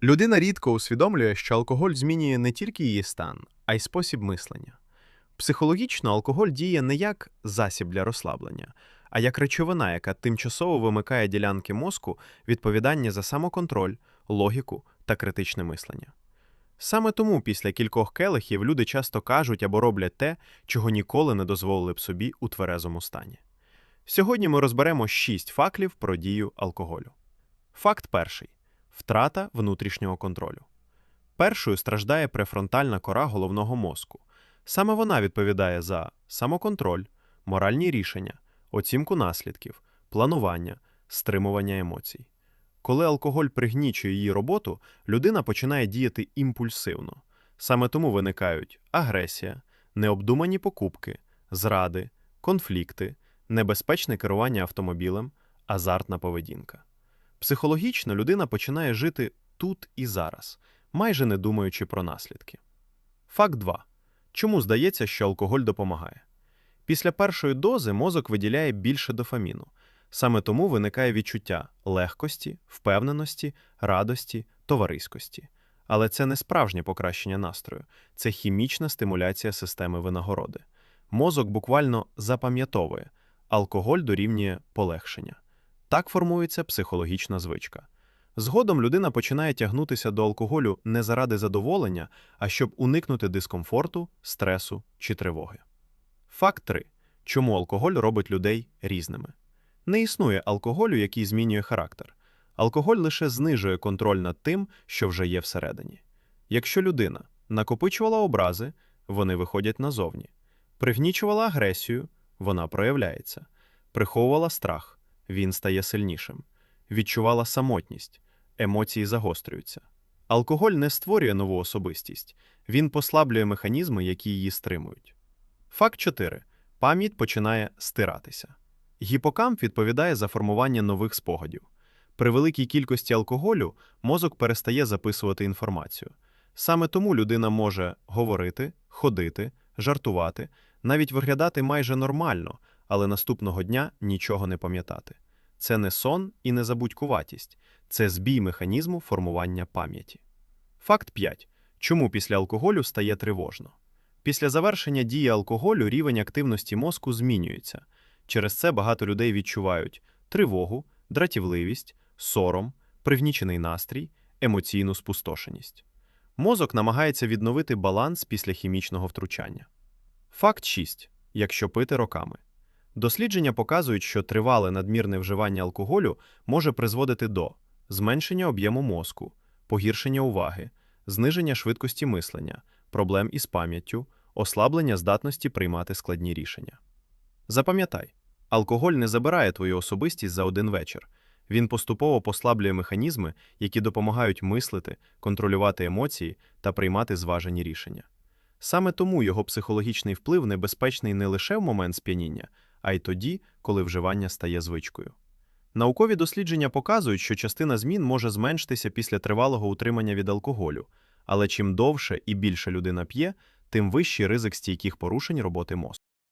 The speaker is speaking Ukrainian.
Людина рідко усвідомлює, що алкоголь змінює не тільки її стан, а й спосіб мислення. Психологічно алкоголь діє не як засіб для розслаблення, а як речовина, яка тимчасово вимикає ділянки мозку відповідання за самоконтроль, логіку та критичне мислення. Саме тому після кількох келихів люди часто кажуть або роблять те, чого ніколи не дозволили б собі у тверезому стані. Сьогодні ми розберемо 6 фактів про дію алкоголю. Факт перший. Втрата внутрішнього контролю. Першою страждає префронтальна кора головного мозку. Саме вона відповідає за самоконтроль, моральні рішення, оцінку наслідків, планування, стримування емоцій. Коли алкоголь пригнічує її роботу, людина починає діяти імпульсивно. Саме тому виникають агресія, необдумані покупки, зради, конфлікти, небезпечне керування автомобілем, азартна поведінка. Психологічно людина починає жити тут і зараз, майже не думаючи про наслідки. Факт 2. Чому здається, що алкоголь допомагає? Після першої дози мозок виділяє більше дофаміну. Саме тому виникає відчуття легкості, впевненості, радості, товариськості. Але це не справжнє покращення настрою, це хімічна стимуляція системи винагороди. Мозок буквально запам'ятовує – алкоголь дорівнює полегшення. Так формується психологічна звичка. Згодом людина починає тягнутися до алкоголю не заради задоволення, а щоб уникнути дискомфорту, стресу чи тривоги. Факт 3. Чому алкоголь робить людей різними? Не існує алкоголю, який змінює характер. Алкоголь лише знижує контроль над тим, що вже є всередині. Якщо людина накопичувала образи, вони виходять назовні. Пригнічувала агресію, вона проявляється. Приховувала страх, він стає сильнішим. Відчувала самотність, емоції загострюються. Алкоголь не створює нову особистість, він послаблює механізми, які її стримують. Факт 4. Пам'ять починає стиратися. Гіпокамп відповідає за формування нових спогадів. При великій кількості алкоголю мозок перестає записувати інформацію. Саме тому людина може говорити, ходити, жартувати, навіть виглядати майже нормально, але наступного дня нічого не пам'ятати. Це не сон і не забудькуватість, це збій механізму формування пам'яті. Факт 5. Чому після алкоголю стає тривожно? Після завершення дії алкоголю рівень активності мозку змінюється. Через це багато людей відчувають тривогу, дратівливість, сором, пригнічений настрій, емоційну спустошеність. Мозок намагається відновити баланс після хімічного втручання. Факт 6. Якщо пити роками. Дослідження показують, що тривале надмірне вживання алкоголю може призводити до зменшення об'єму мозку, погіршення уваги, зниження швидкості мислення, проблем із пам'яттю, ослаблення здатності приймати складні рішення. Запам'ятай, алкоголь не забирає твою особистість за один вечір. Він поступово послаблює механізми, які допомагають мислити, контролювати емоції та приймати зважені рішення. Саме тому його психологічний вплив небезпечний не лише в момент сп'яніння, а й тоді, коли вживання стає звичкою. Наукові дослідження показують, що частина змін може зменшитися після тривалого утримання від алкоголю, але чим довше і більше людина п'є, тим вищий ризик стійких порушень роботи мозку.